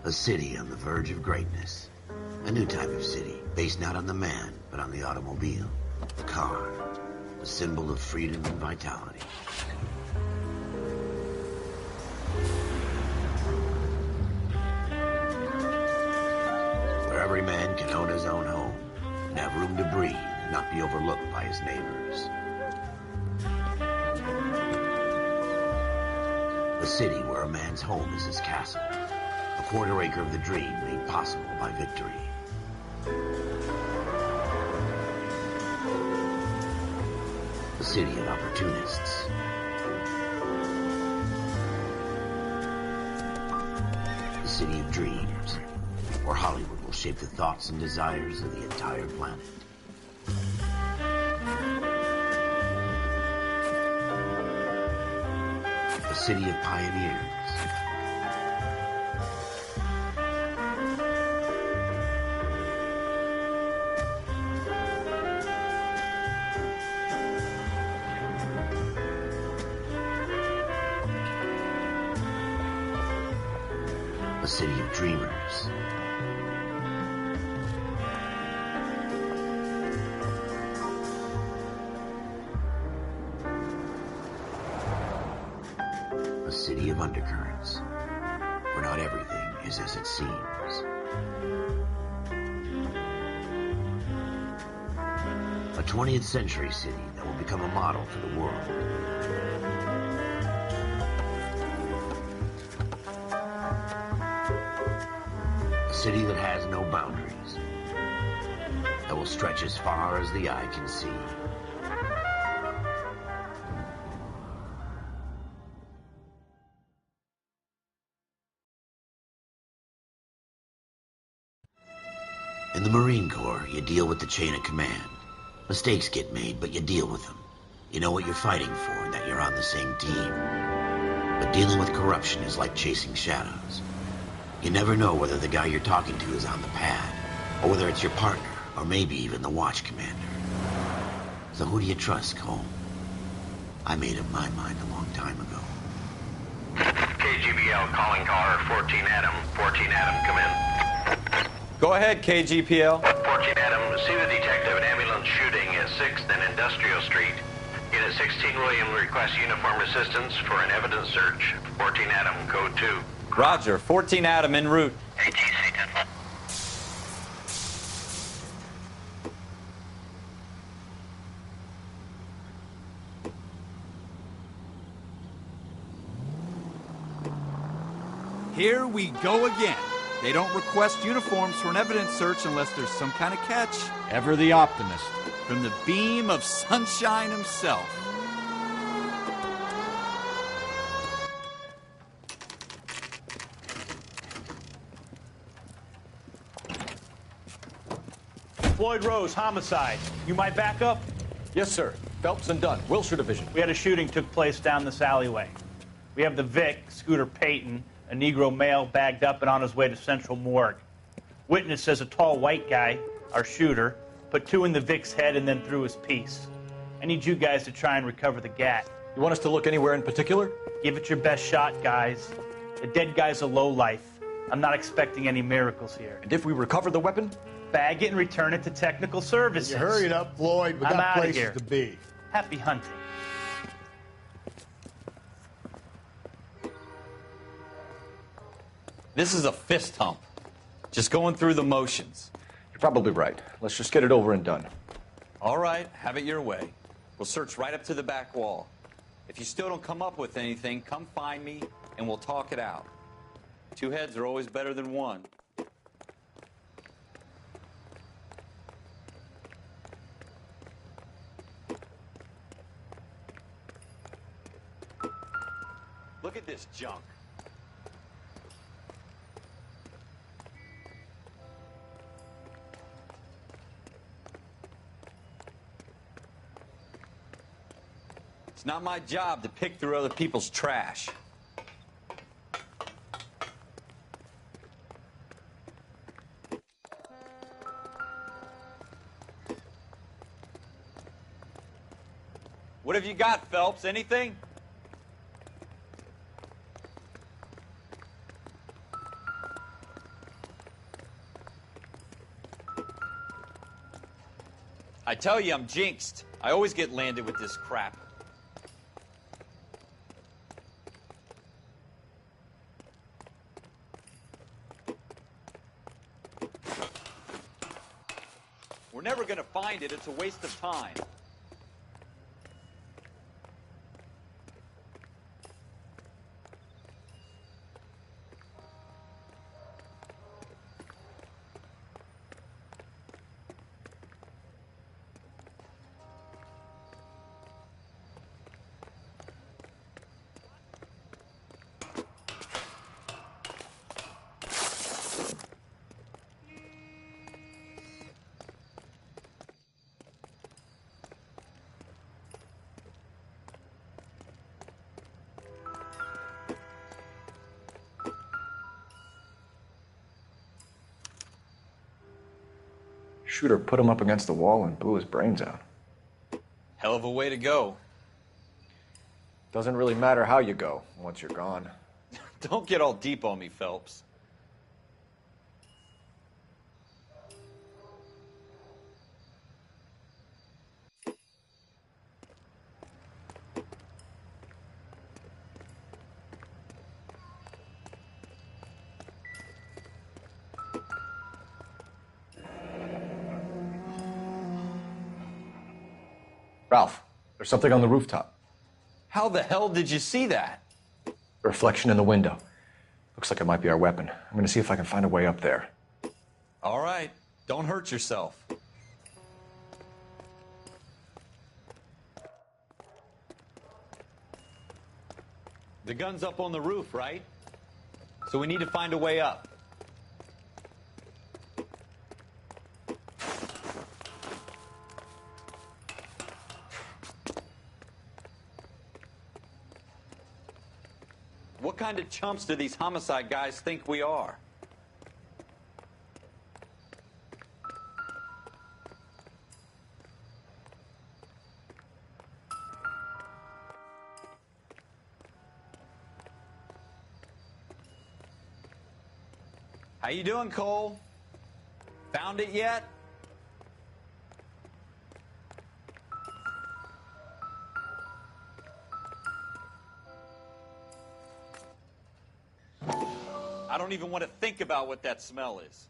A city on the verge of greatness. A new type of city, based not on the man, but on the automobile. The car. A symbol of freedom and vitality. Where every man can own his own home, and have room to breathe, and not be overlooked by his neighbors. A city where a man's home is his castle. A quarter acre of the dream made possible by victory. A city of opportunists. A city of dreams, where Hollywood will shape the thoughts and desires of the entire planet. A city of pioneers. A city of dreamers. A city of undercurrents, where not everything is as it seems. A 20th century city that will become a model for the world. A city that has no boundaries, that will stretch as far as the eye can see. In the Marine Corps, you deal with the chain of command. Mistakes get made, but you deal with them. You know what you're fighting for and that you're on the same team. But dealing with corruption is like chasing shadows. You never know whether the guy you're talking to is on the pad, or whether it's your partner, or maybe even the watch commander. So who do you trust, Cole? I made up my mind a long time ago. KGBL calling caller 14 Adam. 14 Adam, come in. Go ahead, KGPL. 14 Adam, see the detective at ambulance shooting at 6th and Industrial Street. Unit 16 William requests uniform assistance for an evidence search. 14 Adam, code 2. Roger, 14 Adam en route. ATC 10. Here we go again. They don't request uniforms for an evidence search unless there's some kind of catch. Ever the optimist. From the beam of sunshine himself. Floyd Rose, homicide. You might back up? Yes, sir. Phelps and Dunn, Wilshire Division. We had a shooting took place down this alleyway. We have the Vic, Scooter Payton, a Negro male bagged up and on his way to Central Morgue. Witness says a tall white guy, our shooter, put 2 in the Vic's head and then threw his piece. I need you guys to try and recover the gat. You want us to look anywhere in particular? Give it your best shot, guys. The dead guy's a lowlife. I'm not expecting any miracles here. And if we recover the weapon? Bag it and return it to technical services. You hurry it up, Floyd. We I'm got outta places here. to be. Happy hunting. This is a fist hump. Just going through the motions. You're probably right. Let's just get it over and done. All right, have it your way. We'll search right up to the back wall. If you still don't come up with anything, come find me and we'll talk it out. Two heads are always better than one. Look at this junk. It's not my job to pick through other people's trash. What have you got, Phelps? Anything? I tell you, I'm jinxed. I always get landed with this crap. We're never gonna find it. It's a waste of time. Shooter put him up against the wall and blew his brains out. Hell of a way to go. Doesn't really matter how you go once you're gone. Don't get all deep on me, Phelps. Ralph, there's something on the rooftop. How the hell did you see that? A reflection in the window. Looks like it might be our weapon. I'm gonna see if I can find a way up there. All right. Don't hurt yourself. The gun's up on the roof, right? So we need to find a way up. What kind of chumps do these homicide guys think we are? How you doing, Cole? Found it yet? I don't even want to think about what that smell is.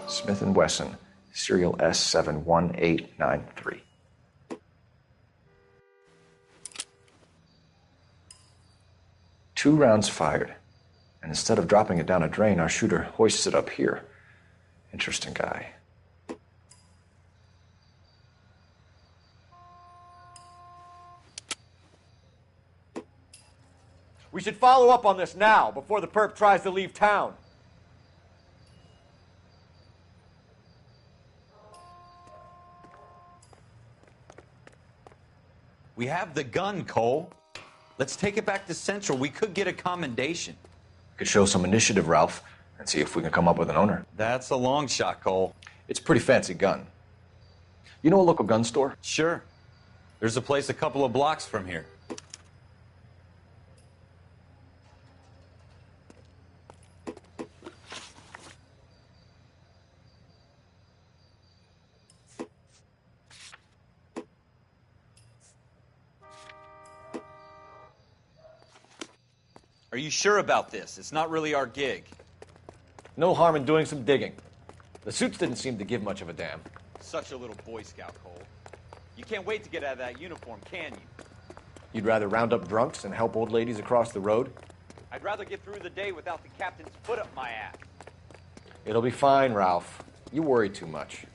Smith & Wesson, serial S71893. Two rounds fired, and instead of dropping it down a drain, our shooter hoists it up here. Interesting guy. We should follow up on this now, before the perp tries to leave town. We have the gun, Cole. Let's take it back to Central. We could get a commendation. Could show some initiative, Ralph, and see if we can come up with an owner. That's a long shot, Cole. It's a pretty fancy gun. You know a local gun store? Sure. There's a place a couple of blocks from here. Are you sure about this? It's not really our gig. No harm in doing some digging. The suits didn't seem to give much of a damn. Such a little Boy Scout, Cole. You can't wait to get out of that uniform, can you? You'd rather round up drunks and help old ladies across the road? I'd rather get through the day without the captain's foot up my ass. It'll be fine, Ralph. You worry too much.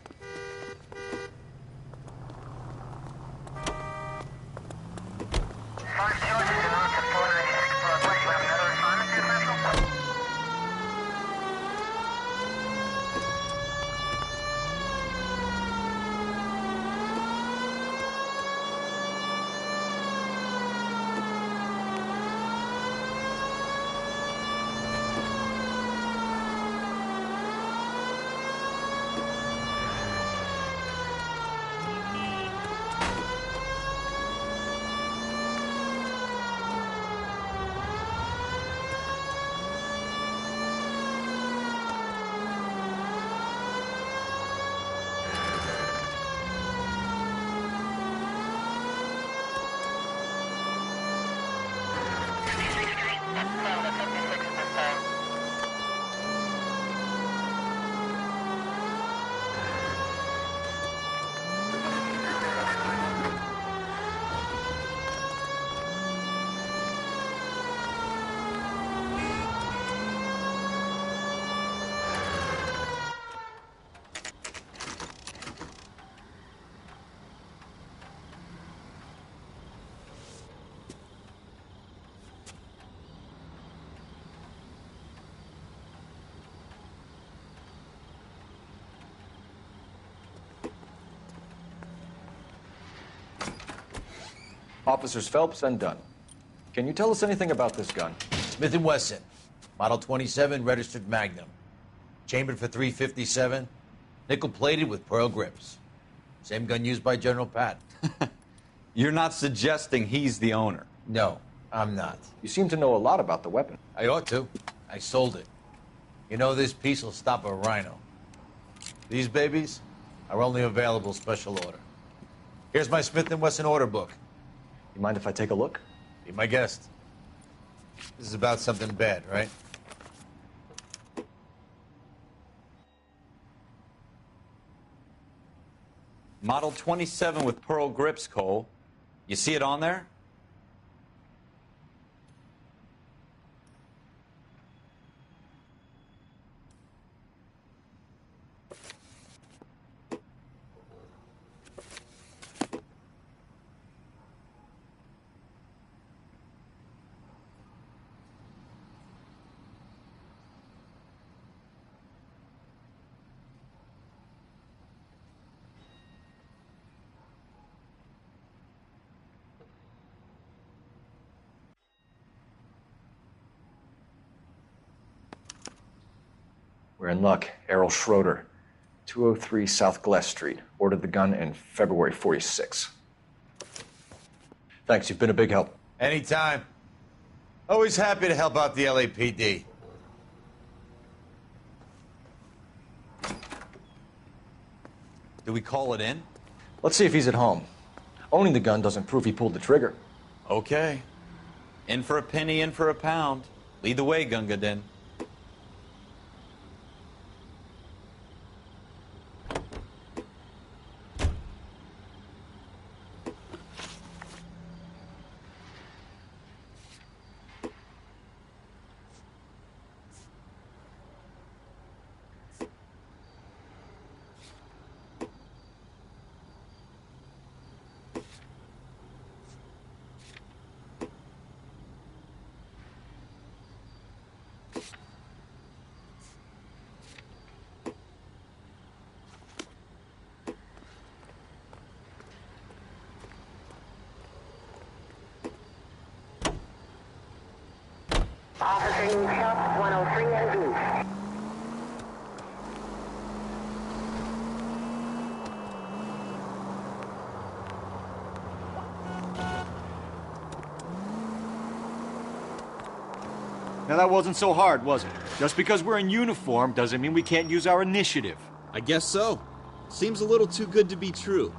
Officers Phelps and Dunn. Can you tell us anything about this gun? Smith & Wesson, Model 27, registered Magnum. Chambered for .357, nickel-plated with pearl grips. Same gun used by General Patton. You're not suggesting he's the owner? No, I'm not. You seem to know a lot about the weapon. I ought to. I sold it. You know, this piece will stop a rhino. These babies are only available special order. Here's my Smith & Wesson order book. You mind if I take a look? Be my guest. This is about something bad, right? Model 27 with pearl grips, Cole. You see it on there? We're in luck. Errol Schroeder, 203 South Glass Street. Ordered the gun in February '46. Thanks, you've been a big help. Anytime. Always happy to help out the LAPD. Do we call it in? Let's see if he's at home. Owning the gun doesn't prove he pulled the trigger. Okay. In for a penny, in for a pound. Lead the way, Gunga Din. Officer needs help, 103 and east. Now that wasn't so hard, was it? Just because we're in uniform doesn't mean we can't use our initiative. I guess so. Seems a little too good to be true.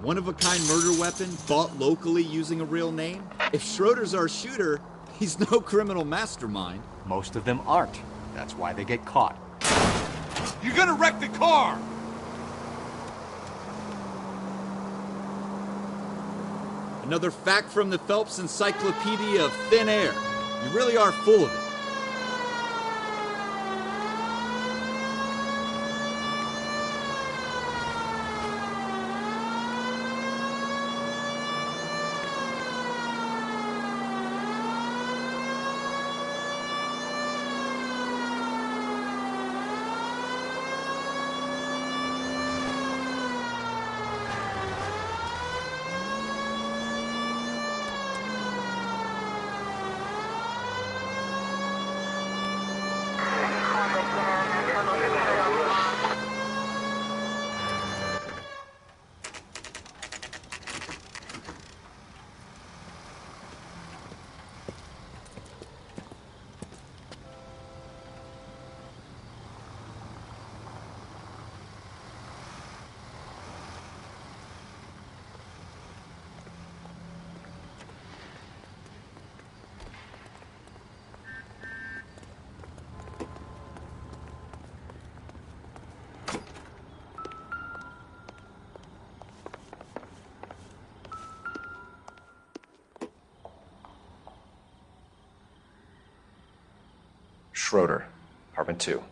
One-of-a-kind murder weapon bought locally using a real name? If Schroeder's our shooter, he's no criminal mastermind. Most of them aren't. That's why they get caught. You're gonna wreck the car! Another fact from the Phelps Encyclopedia of Thin Air. You really are full of it. Schroeder, apartment 2.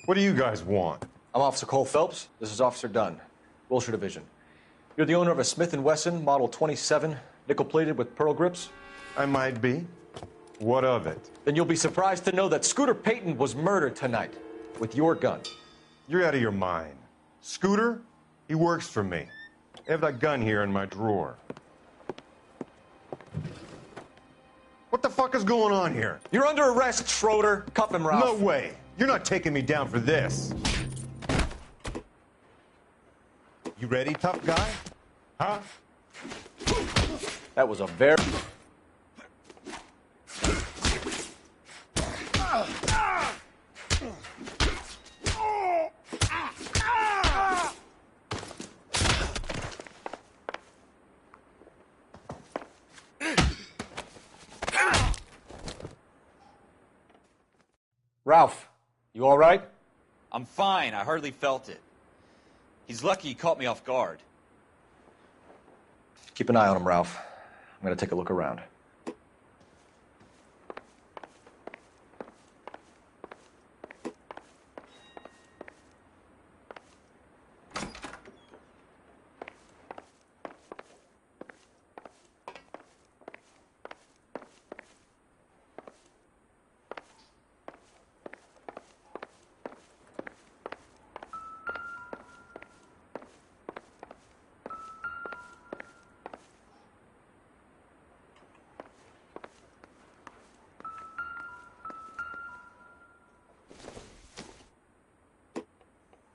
What do you guys want? I'm Officer Cole Phelps. This is Officer Dunn, Wilshire Division. You're the owner of a Smith & Wesson Model 27, nickel-plated with pearl grips? I might be. What of it? Then you'll be surprised to know that Scooter Payton was murdered tonight with your gun. You're out of your mind. Scooter? He works for me. I have that gun here in my drawer. What the fuck is going on here? You're under arrest, Schroeder. Cuff him, Ralph. No way. You're not taking me down for this. You ready, tough guy? Huh? That was a very... Ralph, you all right? I'm fine. I hardly felt it. He's lucky he caught me off guard. Keep an eye on him, Ralph. I'm gonna take a look around.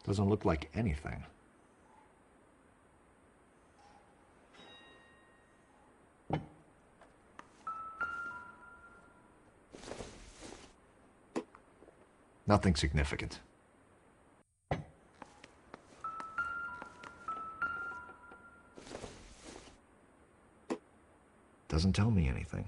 Doesn't look like anything. Nothing significant. Doesn't tell me anything.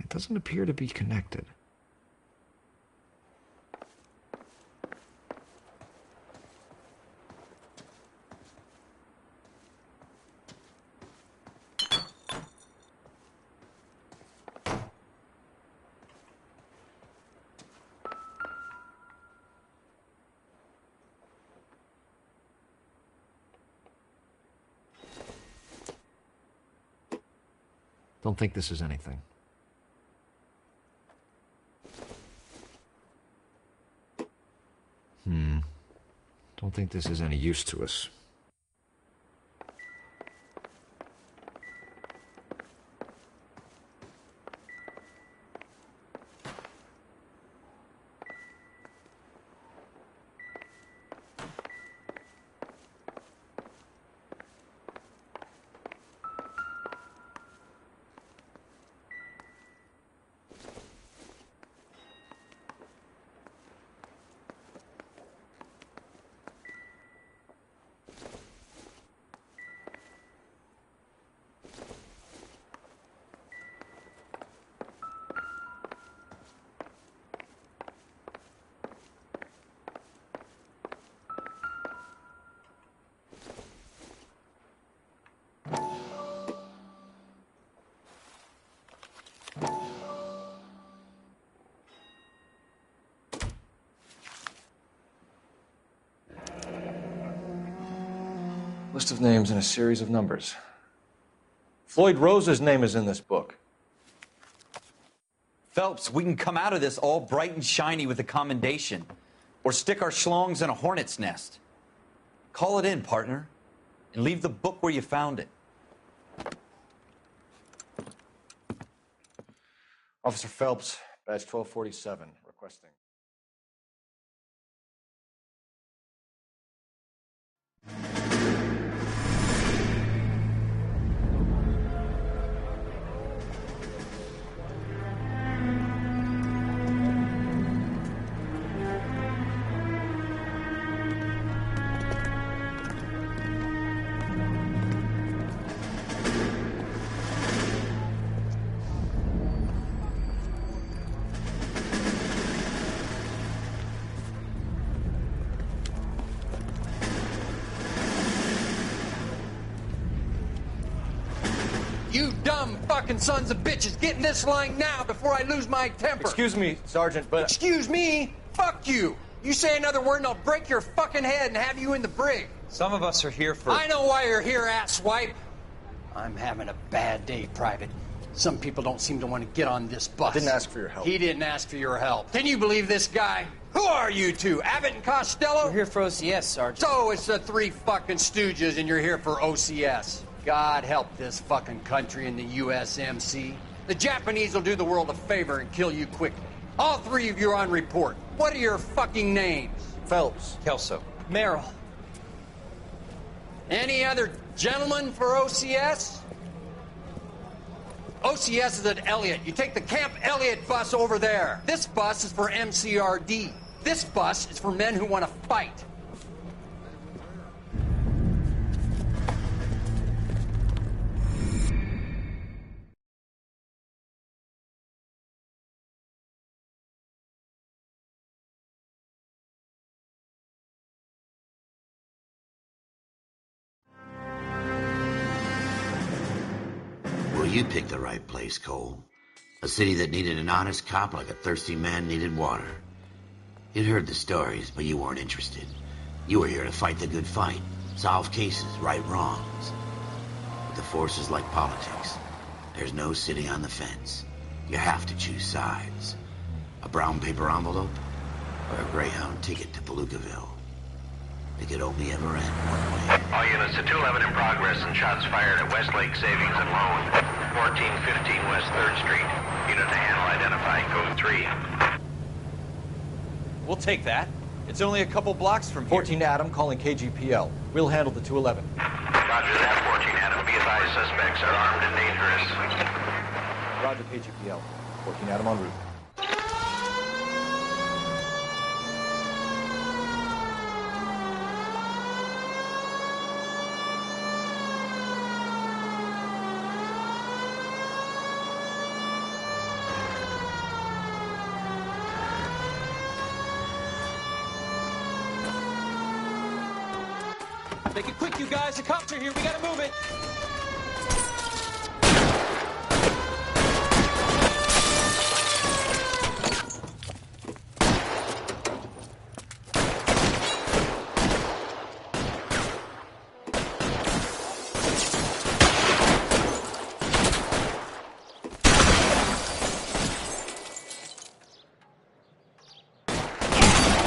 Doesn't appear to be connected. Don't think this is anything. Don't think this is any use to us. List of names and a series of numbers. Floyd Rose's name is in this book. Phelps, we can come out of this all bright and shiny with a commendation. Or stick our schlongs in a hornet's nest. Call it in, partner. And leave the book where you found it. Officer Phelps, badge 1247, requesting. You dumb fucking sons of bitches, get in this line now before I lose my temper. Excuse me, Sergeant, but... Excuse me? Fuck you. You say another word and I'll break your fucking head and have you in the brig. Some of us are here for... I know why you're here, asswipe. I'm having a bad day, Private. Some people don't seem to want to get on this bus. I didn't ask for your help. He didn't ask for your help. Can you believe this guy? Who are you two? Abbott and Costello? We're here for OCS, Sergeant. So it's the three fucking stooges and you're here for OCS. God help this fucking country and the USMC. The Japanese will do the world a favor and kill you quickly. All three of you are on report. What are your fucking names? Phelps. Kelso. Merrill. Any other gentlemen for OCS? OCS is at Elliott. You take the Camp Elliott bus over there. This bus is for MCRD. This bus is for men who want to fight. Well, you picked the right place, Cole. A city that needed an honest cop like a thirsty man needed water. You'd heard the stories, but you weren't interested. You were here to fight the good fight, solve cases, right wrongs. But the force is like politics. There's no sitting on the fence. You have to choose sides. A brown paper envelope or a Greyhound ticket to Palookaville. It could only ever end one way. All units to 211 in progress and shots fired at Westlake Savings and Loan, 1415 West 3rd Street. Unit to handle identify code 3. We'll take that. It's only a couple blocks from here. 14 Adam calling KGPL. We'll handle the 211. Roger that, 14 Adam. Be advised, suspects are armed and dangerous. Roger, KGPL. 14 Adam en route. Make it quick, you guys. The cops are here. We gotta move it.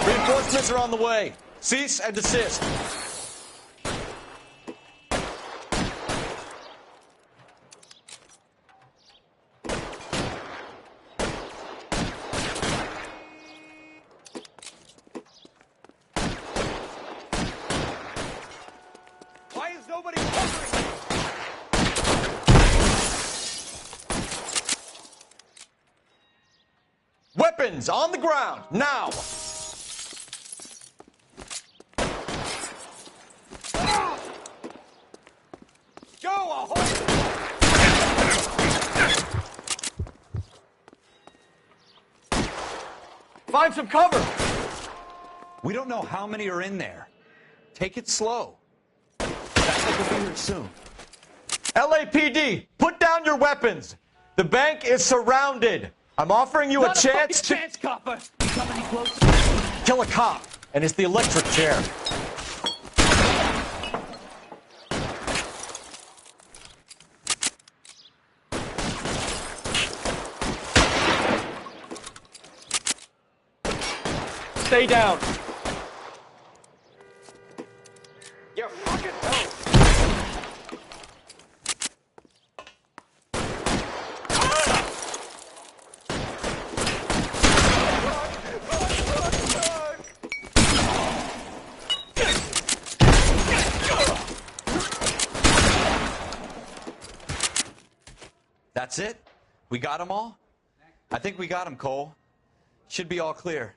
Reinforcements are on the way. Cease and desist. Why is nobody covering me? Weapons on the ground, now! Go, ahoy! Find some cover! We don't know how many are in there. Take it slow. That's like we'll be here soon. LAPD, put down your weapons! The bank is surrounded! I'm offering you a chance to... chance, copper! You come any closer? Kill a cop, and it's the electric chair. stay down. You fucking don't. That's it? We got them all? I think we got them, Cole. Should be all clear.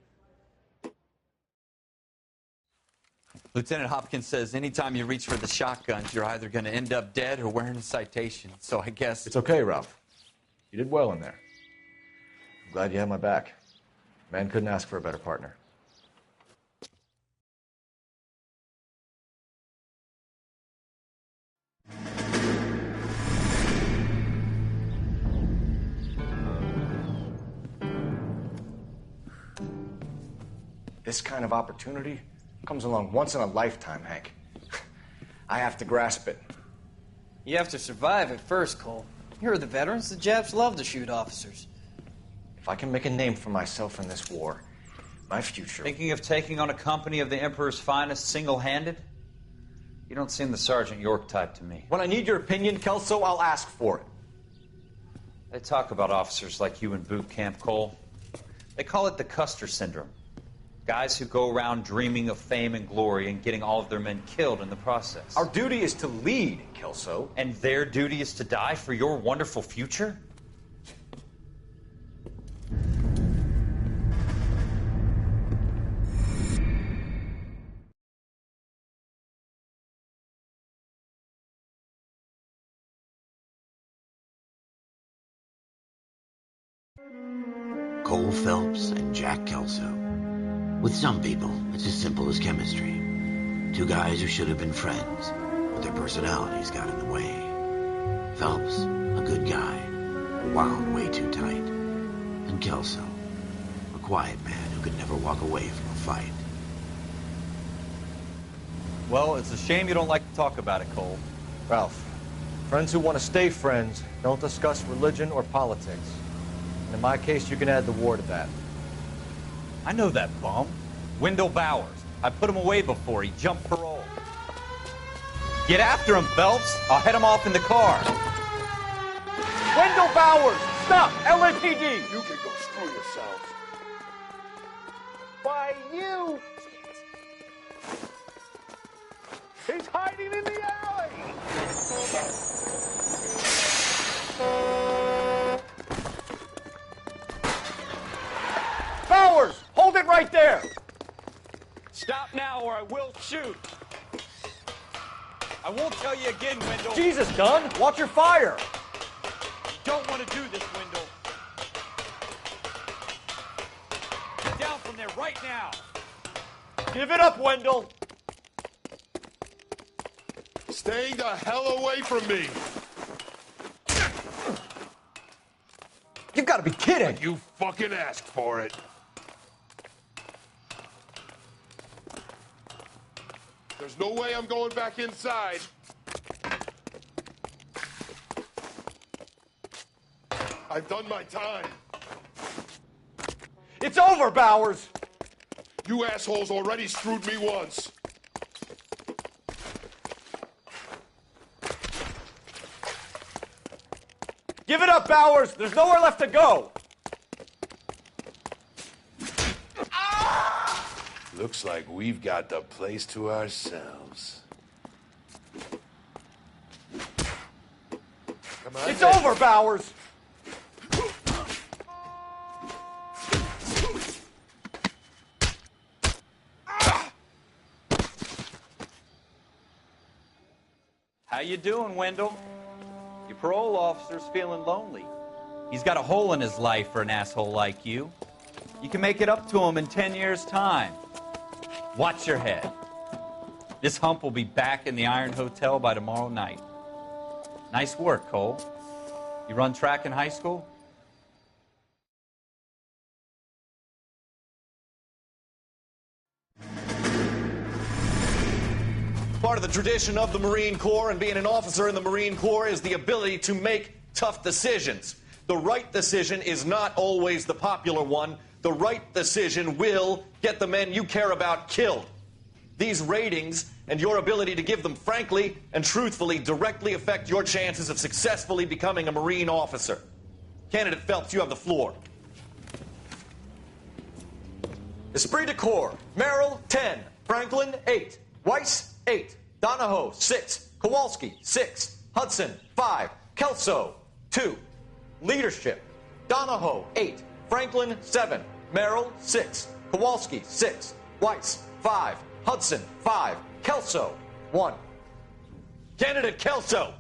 Lieutenant Hopkins says anytime you reach for the shotguns, you're either going to end up dead or wearing a citation. So I guess... It's okay, Ralph. You did well in there. I'm glad you had my back. Man couldn't ask for a better partner. This kind of opportunity comes along once in a lifetime, Hank. I have to grasp it. You have to survive it first, Cole. Here are the veterans. The Japs love to shoot officers. If I can make a name for myself in this war, my future... Thinking of taking on a company of the Emperor's finest single-handed? You don't seem the Sergeant York type to me. When I need your opinion, Kelso, I'll ask for it. They talk about officers like you in boot camp, Cole. They call it the Custer syndrome. Guys who go around dreaming of fame and glory and getting all of their men killed in the process. Our duty is to lead, Kelso. And their duty is to die for your wonderful future? Cole Phelps and Jack Kelso. With some people, it's as simple as chemistry. Two guys who should have been friends, but their personalities got in the way. Phelps, a good guy, wound way too tight. And Kelso, a quiet man who could never walk away from a fight. Well, it's a shame you don't like to talk about it, Cole. Ralph, friends who want to stay friends don't discuss religion or politics. And in my case, you can add the war to that. I know that bum. Wendell Bowers. I put him away before. He jumped parole. Get after him, Phelps. I'll head him off in the car. Wendell Bowers! Stop! LAPD! You can go screw yourselves. Why, you... He's hiding in the alley! Bowers! Hold it right there! Stop now or I will shoot. I won't tell you again, Wendell. Jesus, Dunn! Watch your fire! Don't want to do this, Wendell. Get down from there right now. Give it up, Wendell! Stay the hell away from me. You've got to be kidding! You fucking asked for it. There's no way I'm going back inside. I've done my time. It's over, Bowers! You assholes already screwed me once. Give it up, Bowers! There's nowhere left to go! Looks like we've got the place to ourselves. Come on. It's over, Bowers! How you doing, Wendell? Your parole officer's feeling lonely. He's got a hole in his life for an asshole like you. You can make it up to him in 10 years' time. Watch your head. This hump will be back in the Iron Hotel by tomorrow night. Nice work, Cole. You run track in high school? Part of the tradition of the Marine Corps and being an officer in the Marine Corps is the ability to make tough decisions. The right decision is not always the popular one. The right decision will get the men you care about killed. These ratings and your ability to give them frankly and truthfully directly affect your chances of successfully becoming a Marine officer. Candidate Phelps, you have the floor. Esprit de Corps, Merrill, 10. Franklin, 8. Weiss, 8. Donahoe, 6. Kowalski, 6. Hudson, 5. Kelso, 2. Leadership, Donahoe, 8. Franklin, 7. Merrill, 6. Kowalski, 6. Weiss, 5. Hudson, 5. Kelso, 1. Candidate Kelso!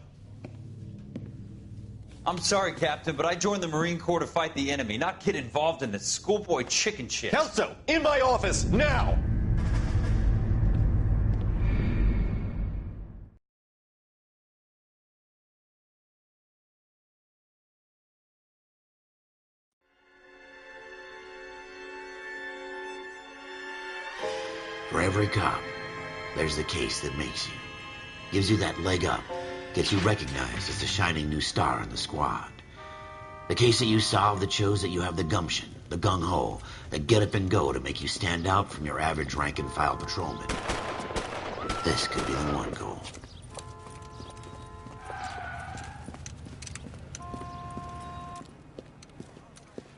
I'm sorry, Captain, but I joined the Marine Corps to fight the enemy, not get involved in this schoolboy chicken shit. Kelso, in my office, now! For every cop, there's the case that makes you. Gives you that leg up. Gets you recognized as the shining new star in the squad. The case that you solve that shows that you have the gumption, the gung-ho, the get up and go to make you stand out from your average rank-and-file patrolman. This could be the one, Cole.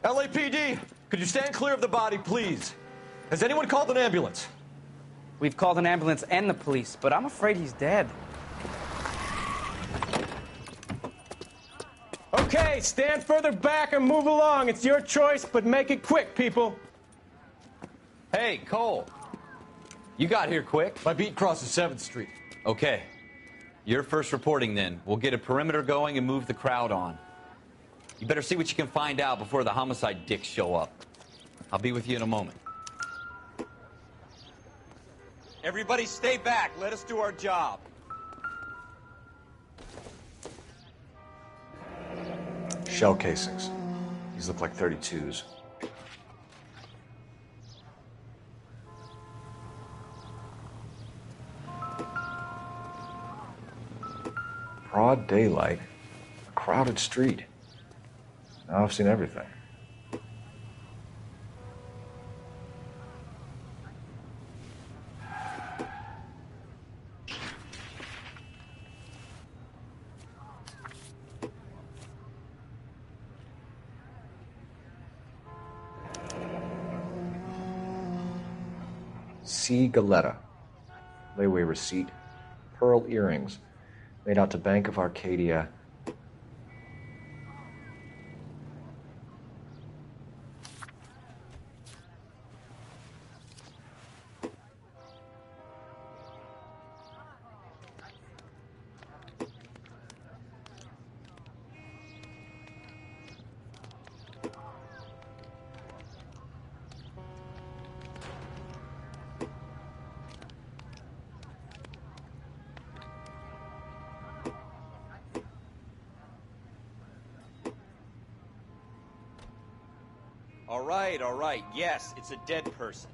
LAPD, could you stand clear of the body, please? Has anyone called an ambulance? We've called an ambulance and the police, but I'm afraid he's dead. Okay, stand further back and move along. It's your choice, but make it quick, people. Hey, Cole. You got here quick. My beat crosses 7th Street. Okay. You're first reporting then. We'll get a perimeter going and move the crowd on. You better see what you can find out before the homicide dicks show up. I'll be with you in a moment. Everybody stay back. Let us do our job. Shell casings. These look like 32s. Broad daylight, a crowded street. Now I've seen everything. C. Galetta. Layaway receipt. Pearl earrings. Made out to Bank of Arcadia. All right. Yes, it's a dead person.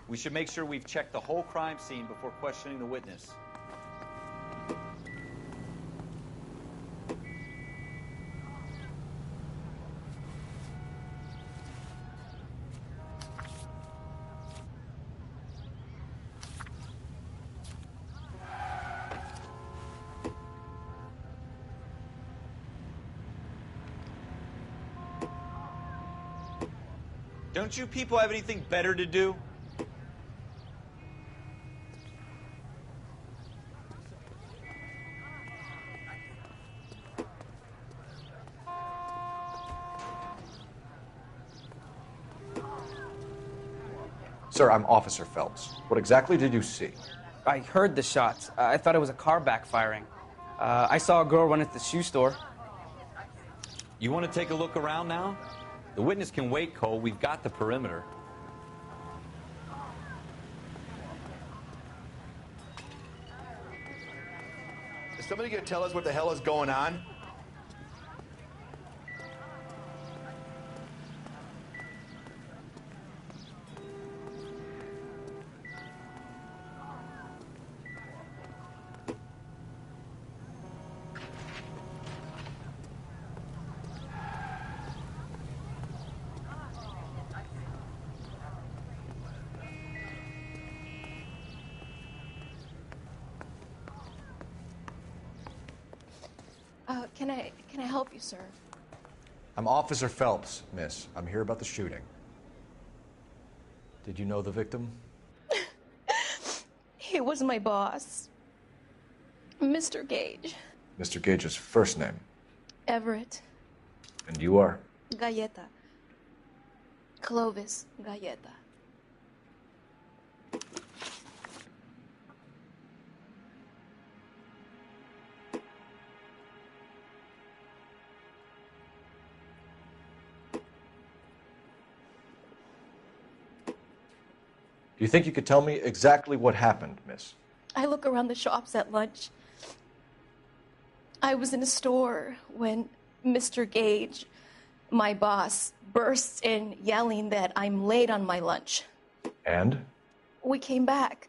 We should make sure we've checked the whole crime scene before questioning the witness. Don't you people have anything better to do? Sir, I'm Officer Phelps. What exactly did you see? I heard the shots. I thought it was a car backfiring. I saw a girl run into the shoe store. You want to take a look around now? The witness can wait, Cole. We've got the perimeter. Is somebody going to tell us what the hell is going on? Can I help you, sir? I'm Officer Phelps, miss. I'm here about the shooting. Did you know the victim? He was my boss, Mr. Gage. Mr. Gage's first name. Everett. And you are? Galleta. Clovis Galleta. Do you think you could tell me exactly what happened, miss? I look around the shops at lunch. I was in a store when Mr. Gage, my boss, bursts in yelling that I'm late on my lunch. And? We came back.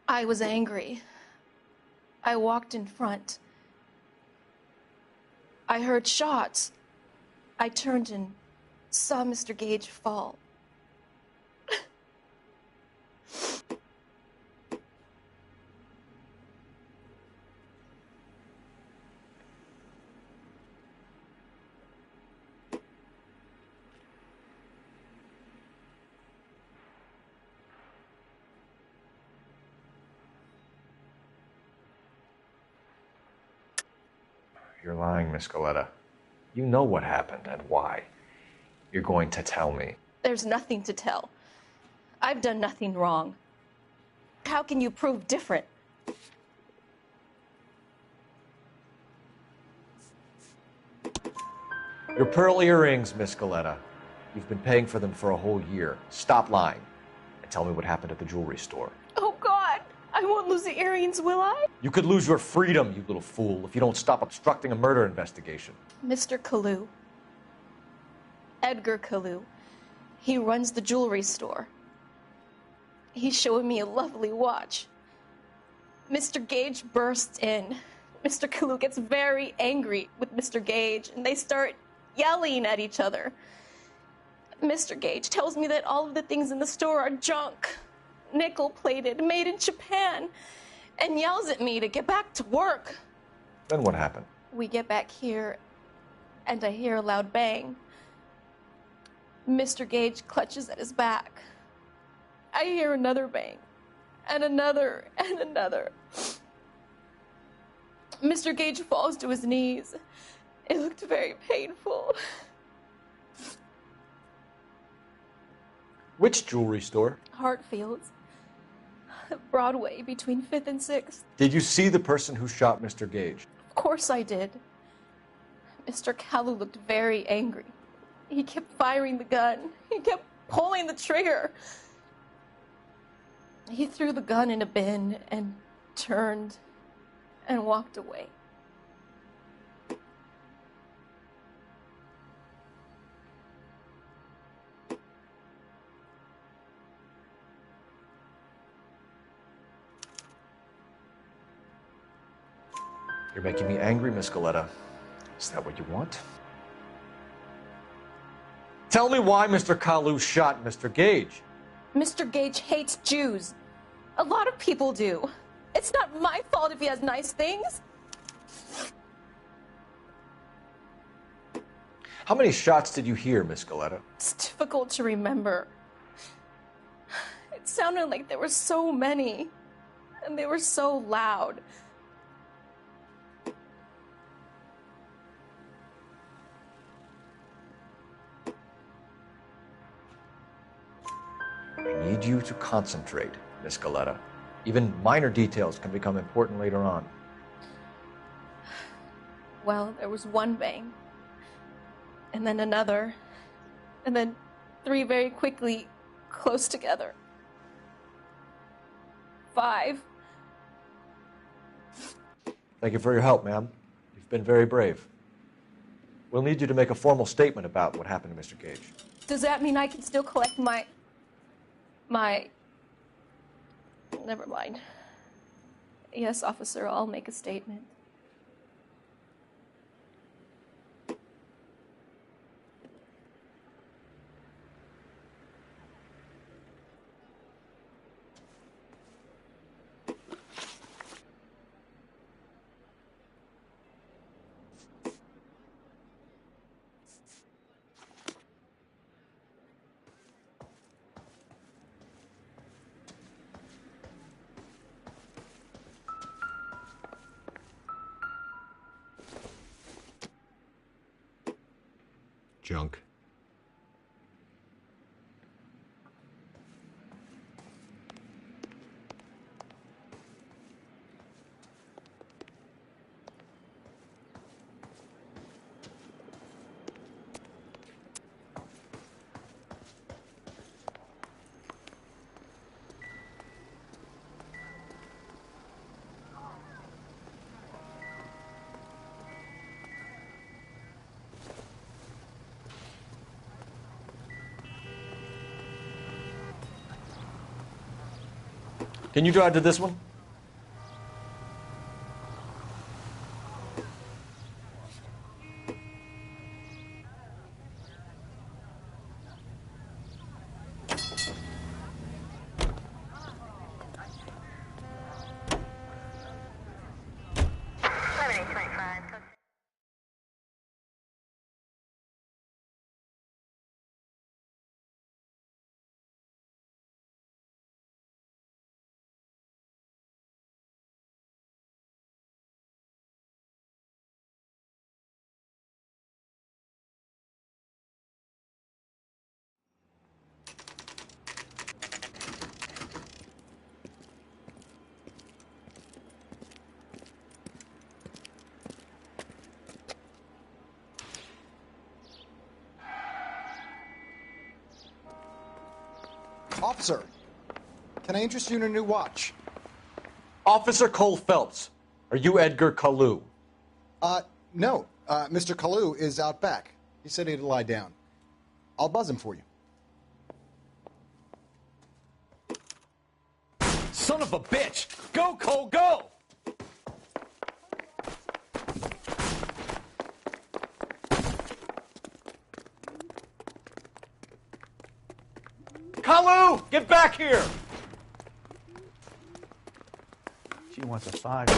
I was angry. I walked in front. I heard shots. I turned and saw Mr. Gage fall. You're lying, Miss Galleta. You know what happened and why. You're going to tell me. There's nothing to tell. I've done nothing wrong. How can you prove different? Your pearl earrings, Miss Galleta. You've been paying for them for a whole year. Stop lying and tell me what happened at the jewelry store. Oh, God! I won't lose the earrings, will I? You could lose your freedom, you little fool, if you don't stop obstructing a murder investigation. Mr. Kalu. Edgar Kalu. He runs the jewelry store. He's showing me a lovely watch. Mr. Gage bursts in. Mr. Kalu gets very angry with Mr. Gage, and they start yelling at each other. Mr. Gage tells me that all of the things in the store are junk, nickel-plated, made in Japan, and yells at me to get back to work. Then what happened? We get back here, and I hear a loud bang. Mr. Gage clutches at his back. I hear another bang, and another, and another. Mr. Gage falls to his knees. It looked very painful. Which jewelry store? Hartfield's. Broadway, between 5th and 6th. Did you see the person who shot Mr. Gage? Of course I did. Mr. Kalu looked very angry. He kept firing the gun. He kept pulling the trigger. He threw the gun in a bin and turned and walked away. You're making me angry, Miss Galleta. Is that what you want? Tell me why Mr. Kalu shot Mr. Gage. Mr. Gage hates Jews. A lot of people do. It's not my fault if he has nice things. How many shots did you hear, Miss Galetta? It's difficult to remember. It sounded like there were so many, and they were so loud. I need you to concentrate, Miss Galetta. Even minor details can become important later on. Well, there was one bang, and then another, and then 3 very quickly, close together. 5. Thank you for your help, ma'am. You've been very brave. We'll need you to make a formal statement about what happened to Mr. Gage. Does that mean I can still collect my... Never mind. Yes, officer, I'll make a statement. Junk. Can you drive to this one? Officer, can I interest you in a new watch? Officer Cole Phelps, are you Edgar Kalu? No. Mr. Kalu is out back. He said he'd lie down. I'll buzz him for you. Son of a bitch! Go, Cole, go! Kalu, get back here! She wants a 5.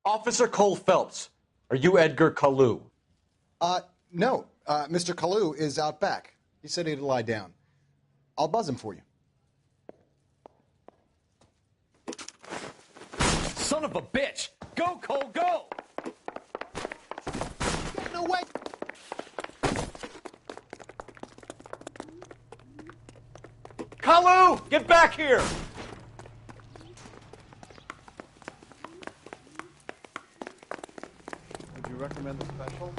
Officer Cole Phelps, are you Edgar Kalu? No. Mr. Kalu is out back. He said he'd lie down. I'll buzz him for you. Son of a bitch! Go, Cole, go! No way! Kalu, get back here! Would you recommend the special?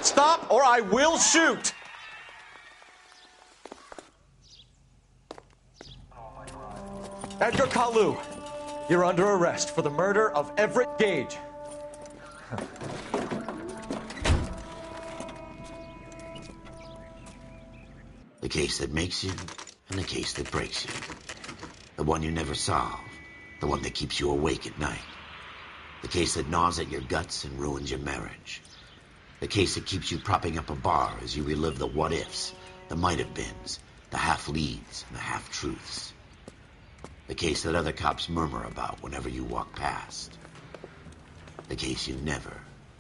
Stop or I will shoot! Edgar Kalu, you're under arrest for the murder of Everett Gage. The case that makes you and the case that breaks you. The one you never solve. The one that keeps you awake at night. The case that gnaws at your guts and ruins your marriage. The case that keeps you propping up a bar as you relive the what-ifs, the might-have-beens, the half-leads, and the half-truths. The case that other cops murmur about whenever you walk past. The case you never,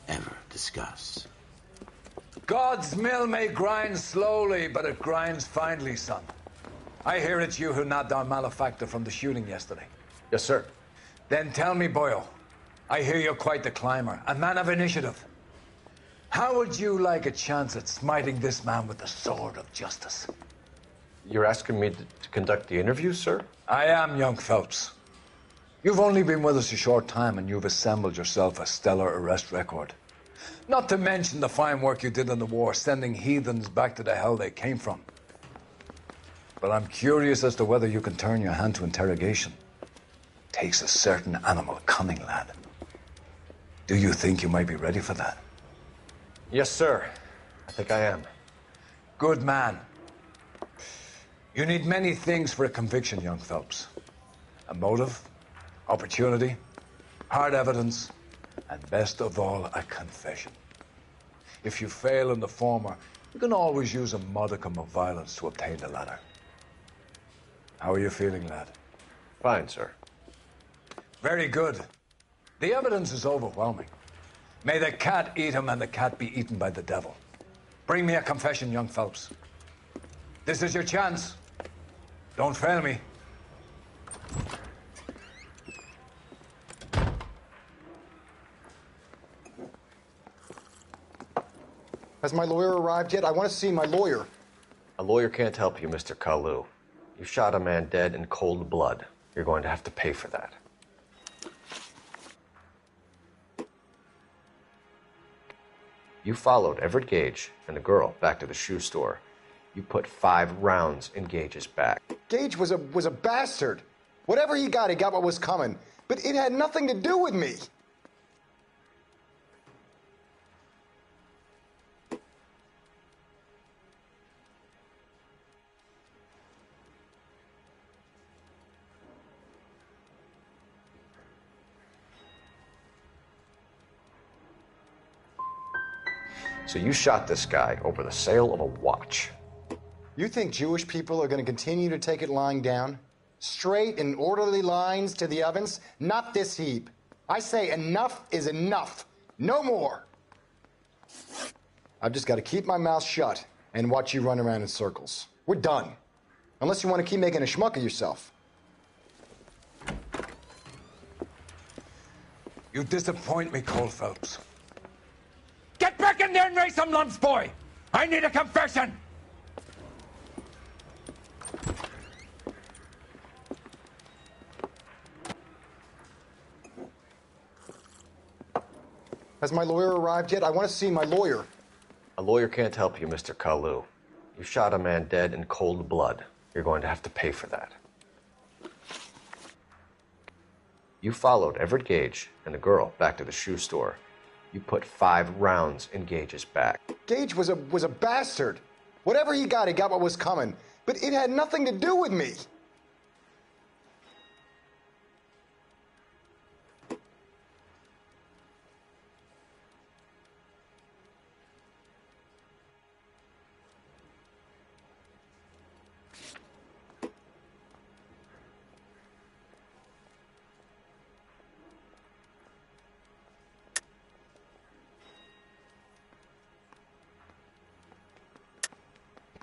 ever discuss. God's mill may grind slowly, but it grinds finely, son. I hear it's you who nabbed our malefactor from the shooting yesterday. Yes, sir. Then tell me, Boyle, I hear you're quite the climber, a man of initiative. How would you like a chance at smiting this man with the sword of justice? You're asking me to conduct the interview, sir? I am, young Phelps. You've only been with us a short time and you've assembled yourself a stellar arrest record. Not to mention the fine work you did in the war, sending heathens back to the hell they came from. But I'm curious as to whether you can turn your hand to interrogation. Takes a certain animal cunning, lad. Do you think you might be ready for that? Yes, sir. I think I am. Good man. You need many things for a conviction, young Phelps. A motive, opportunity, hard evidence, and best of all, a confession. If you fail in the former, you can always use a modicum of violence to obtain the latter. How are you feeling, lad? Fine, sir. Very good. The evidence is overwhelming. May the cat eat him and the cat be eaten by the devil. Bring me a confession, young Phelps. This is your chance. Don't fail me. Has my lawyer arrived yet? I want to see my lawyer. A lawyer can't help you, Mr. Kalu. You shot a man dead in cold blood. You're going to have to pay for that. You followed Everett Gage and the girl back to the shoe store. You put 5 rounds in Gage's back. Gage was a bastard. Whatever he got what was coming. But it had nothing to do with me. So you shot this guy over the sale of a watch. You think Jewish people are going to continue to take it lying down? Straight and orderly lines to the ovens? Not this heap. I say enough is enough. No more. I've just got to keep my mouth shut and watch you run around in circles. We're done. Unless you want to keep making a schmuck of yourself. You disappoint me, Cole Phelps. Get back in there and raise some lumps, boy! I need a confession! Has my lawyer arrived yet? I want to see my lawyer. A lawyer can't help you, Mr. Kalu. You shot a man dead in cold blood. You're going to have to pay for that. You followed Everett Gage and the girl back to the shoe store. You put 5 rounds in Gage's back. Gage was a bastard. Whatever he got what was coming. But it had nothing to do with me.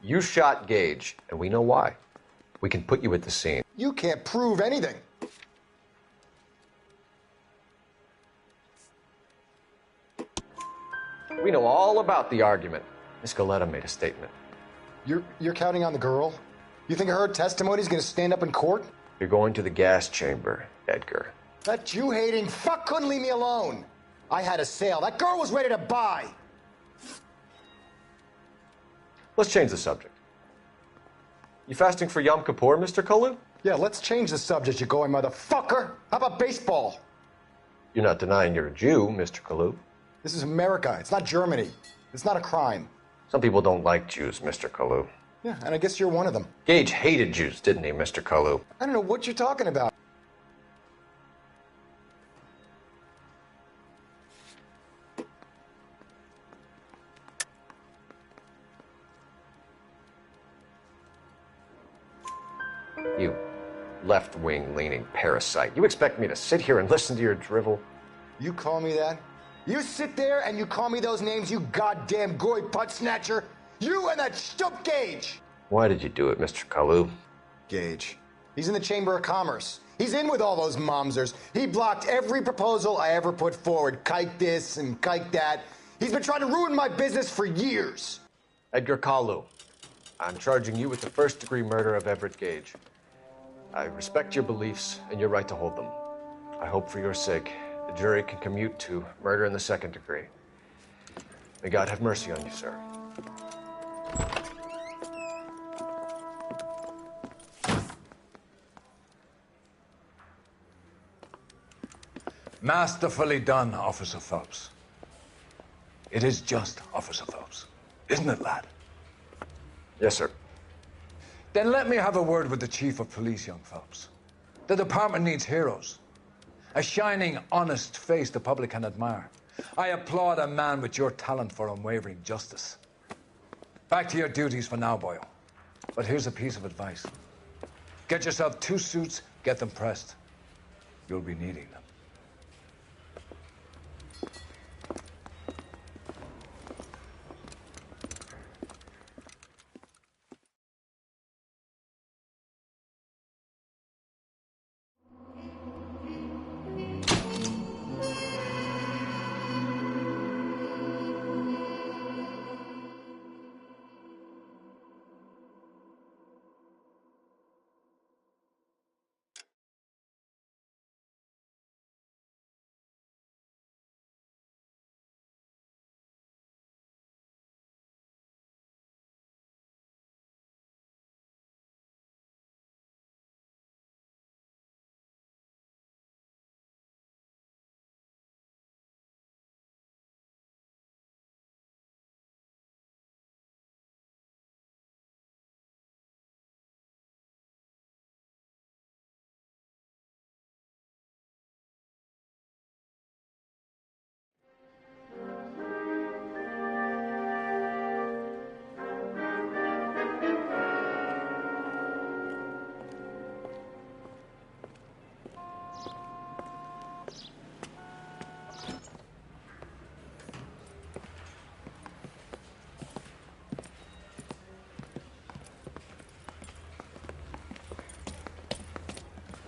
You shot Gage, and we know why. We can put you at the scene. You can't prove anything. We know all about the argument. Miss Goleta made a statement. You're counting on the girl? You think her testimony is going to stand up in court? You're going to the gas chamber, Edgar. That Jew-hating fuck couldn't leave me alone. I had a sale. That girl was ready to buy. Let's change the subject. You fasting for Yom Kippur, Mr. Kalu? Yeah, let's change the subject, you going motherfucker. How about baseball? You're not denying you're a Jew, Mr. Kalu. This is America. It's not Germany. It's not a crime. Some people don't like Jews, Mr. Kalu. Yeah, and I guess you're one of them. Gage hated Jews, didn't he, Mr. Kalu? I don't know what you're talking about. left-wing leaning parasite. You expect me to sit here and listen to your drivel? You call me that? You sit there and you call me those names, you goddamn goy putt snatcher? You and that stup Gage! Why did you do it, Mr. Kalu? Gage. He's in the Chamber of Commerce. He's in with all those momsers. He blocked every proposal I ever put forward. Kike this and kike that. He's been trying to ruin my business for years. Edgar Kalu, I'm charging you with the first-degree murder of Everett Gage. I respect your beliefs and your right to hold them. I hope for your sake the jury can commute to murder in the second degree. May God have mercy on you, sir. Masterfully done, Officer Phelps. It is just, Officer Phelps. Isn't it, lad? Yes, sir. Then let me have a word with the Chief of Police, young Phelps. The department needs heroes. A shining, honest face the public can admire. I applaud a man with your talent for unwavering justice. Back to your duties for now, boyo. But here's a piece of advice. Get yourself 2 suits, get them pressed. You'll be needing them.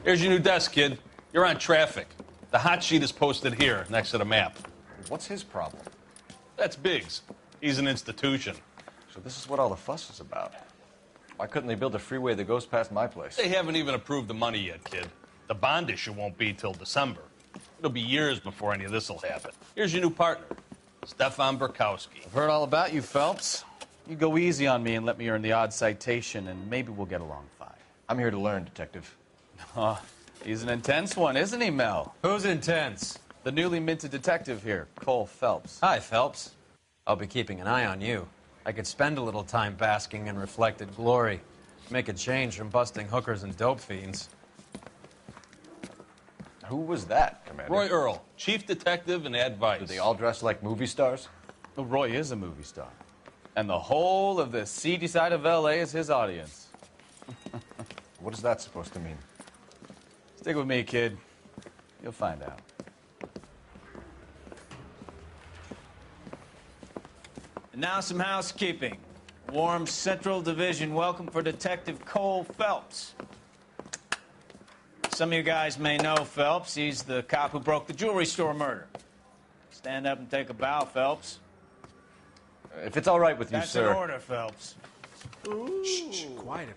Here's your new desk, kid. You're on traffic. The hot sheet is posted here, next to the map. What's his problem? That's Biggs. He's an institution. So this is what all the fuss is about. Why couldn't they build a freeway that goes past my place? They haven't even approved the money yet, kid. The bond issue won't be till December. It'll be years before any of this will happen. Here's your new partner, Stefan Burkowski. I've heard all about you, Phelps. You go easy on me and let me earn the odd citation, and maybe we'll get along fine. I'm here to learn, Detective. Oh, he's an intense one, isn't he, Mel? Who's intense? The newly minted detective here, Cole Phelps. Hi, Phelps. I'll be keeping an eye on you. I could spend a little time basking in reflected glory. Make a change from busting hookers and dope fiends. Who was that, Commander? Roy Earl, chief detective and advice. Do they all dress like movie stars? Well, Roy is a movie star. And the whole of the seedy side of L.A. is his audience. What is that supposed to mean? Stick with me, kid. You'll find out. And now some housekeeping. Warm Central Division welcome for Detective Cole Phelps. Some of you guys may know Phelps. He's the cop who broke the jewelry store murder. Stand up and take a bow, Phelps. If it's all right with you, sir. That's an order, Phelps. Shh, quiet,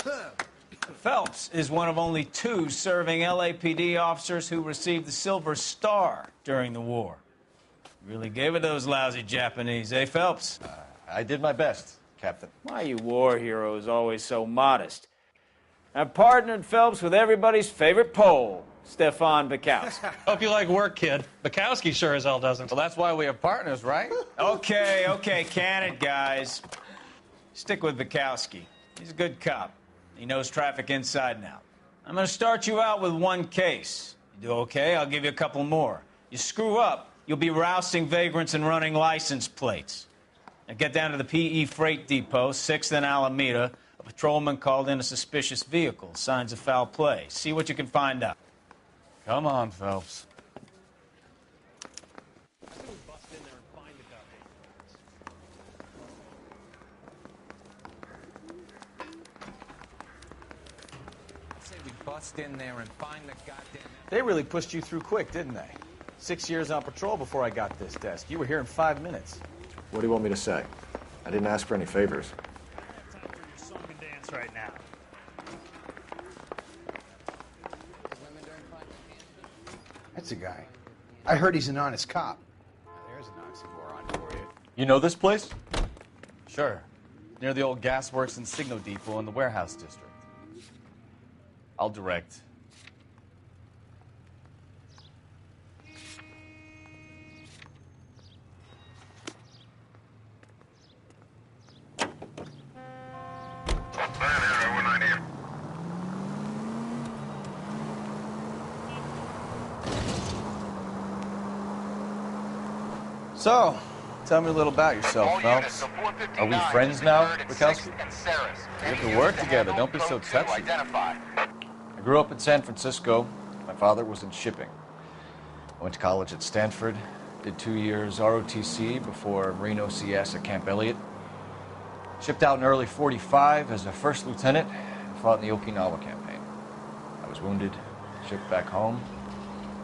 everybody. Phelps is one of only 2 serving LAPD officers who received the Silver Star during the war. Really gave it those lousy Japanese, eh, Phelps? I did my best, Captain. Why you war heroes always so modest? I've partnered Phelps with everybody's favorite Pole, Stefan Burkowski. Hope you like work, kid. Bukowski sure as hell doesn't. Well, that's why we have partners, right? Okay, can it, guys. Stick with Bukowski. He's a good cop. He knows traffic inside and out. I'm going to start you out with 1 case. You do okay, I'll give you a couple more. You screw up, you'll be rousting vagrants and running license plates. Now get down to the PE Freight Depot, 6th and Alameda. A patrolman called in a suspicious vehicle. Signs of foul play. See what you can find out. Come on, Phelps. Bust in there and find the goddamn... They really pushed you through quick, didn't they? 6 years on patrol before I got this desk. You were here in 5 minutes. What do you want me to say? I didn't ask for any favors. Time for your song and dance right now. That's a guy. I heard he's an honest cop. There's an oxymoron for you. You know this place? Sure. Near the old gasworks and Signal Depot in the warehouse district. I'll direct. So, tell me a little about yourself, Phelps. Are we friends now, Bukowski? We have to work together. Don't be so touchy. I grew up in San Francisco. My father was in shipping. I went to college at Stanford, did 2 years ROTC before Marine OCS at Camp Elliott. Shipped out in early '45 as a first lieutenant and fought in the Okinawa campaign. I was wounded, shipped back home,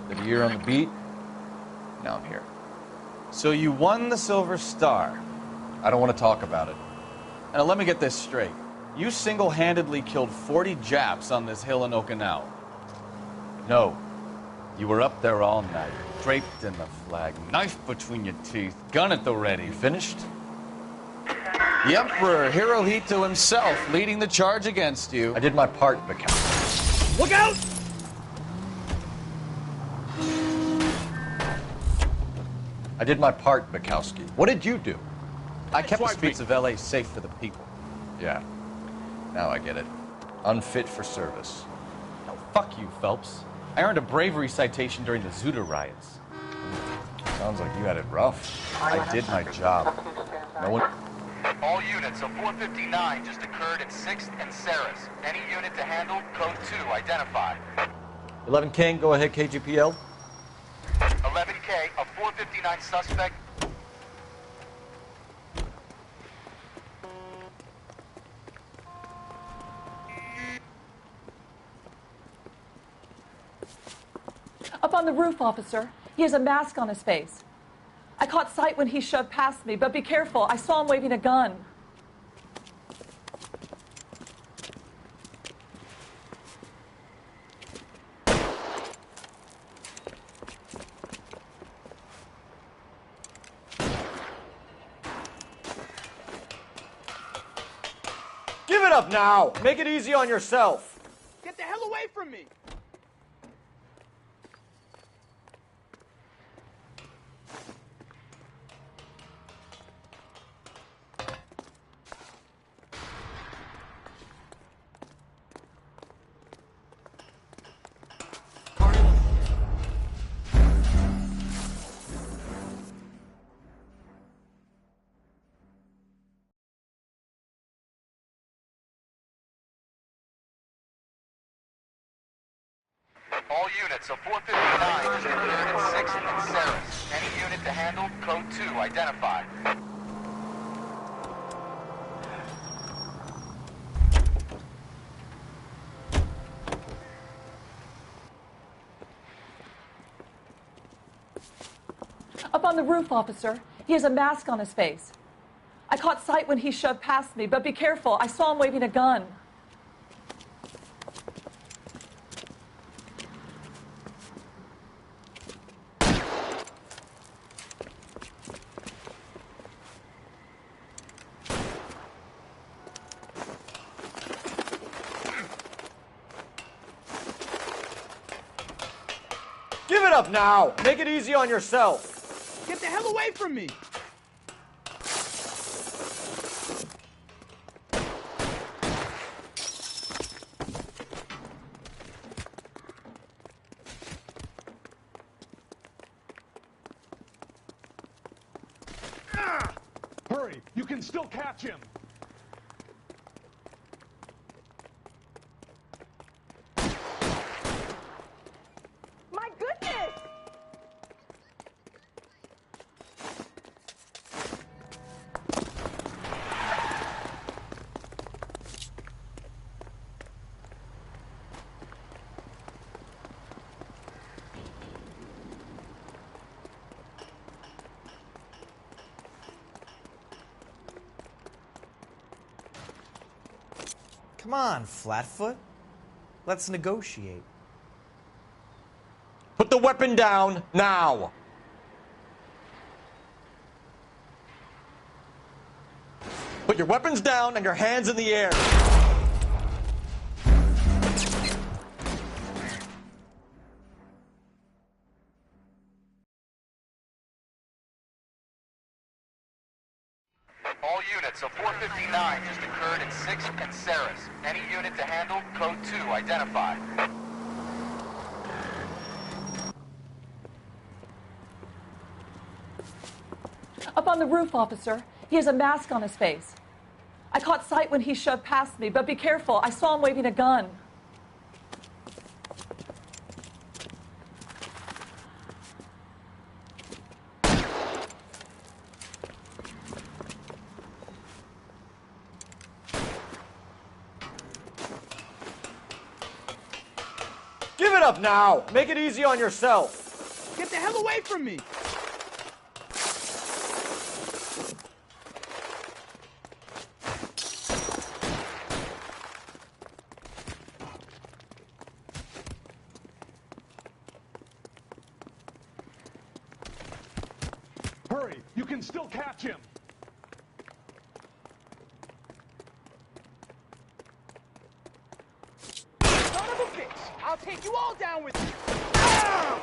did a year on the beat. Now I'm here. So you won the Silver Star. I don't want to talk about it. And now let me get this straight. You single-handedly killed 40 Japs on this hill in Okinawa. No. You were up there all night, draped in the flag, knife between your teeth, gun at the ready. Finished? The Emperor Hirohito himself leading the charge against you. I did my part, Bukowski. Look out! I did my part, Bukowski. What did you do? I kept the streets of L.A. safe for the people. Yeah. Now I get it. Unfit for service. No, fuck you, Phelps. I earned a bravery citation during the Zuda riots. Sounds like you had it rough. I did my job. No one... All units, a 459 just occurred at 6th and Saris. Any unit to handle, code 2, identify. 11 King, go ahead, KGPL. 11K, a 459 suspect. Up on the roof, officer. He has a mask on his face. I caught sight when he shoved past me, but be careful. I saw him waving a gun. Give it up now! Make it easy on yourself! Get the hell away from me! All units, a 459 just occurred at 6th and Saris. Any unit to handle, code 2, identify. Up on the roof, officer. He has a mask on his face. I caught sight when he shoved past me, but be careful. I saw him waving a gun. Give it up now! Make it easy on yourself! Get the hell away from me! Hurry! You can still catch him! Come on, Flatfoot. Let's negotiate. Put the weapon down now. Put your weapons down and your hands in the air. All units, a 459 just occurred at 6th and Saris. Any unit to handle, code 2, identified. Up on the roof, officer. He has a mask on his face. I caught sight when he shoved past me, but be careful. I saw him waving a gun. Give it up now. Make it easy on yourself. Get the hell away from me! Hurry! You can still catch him! Son of a bitch! I'll take you all down with me! Ah!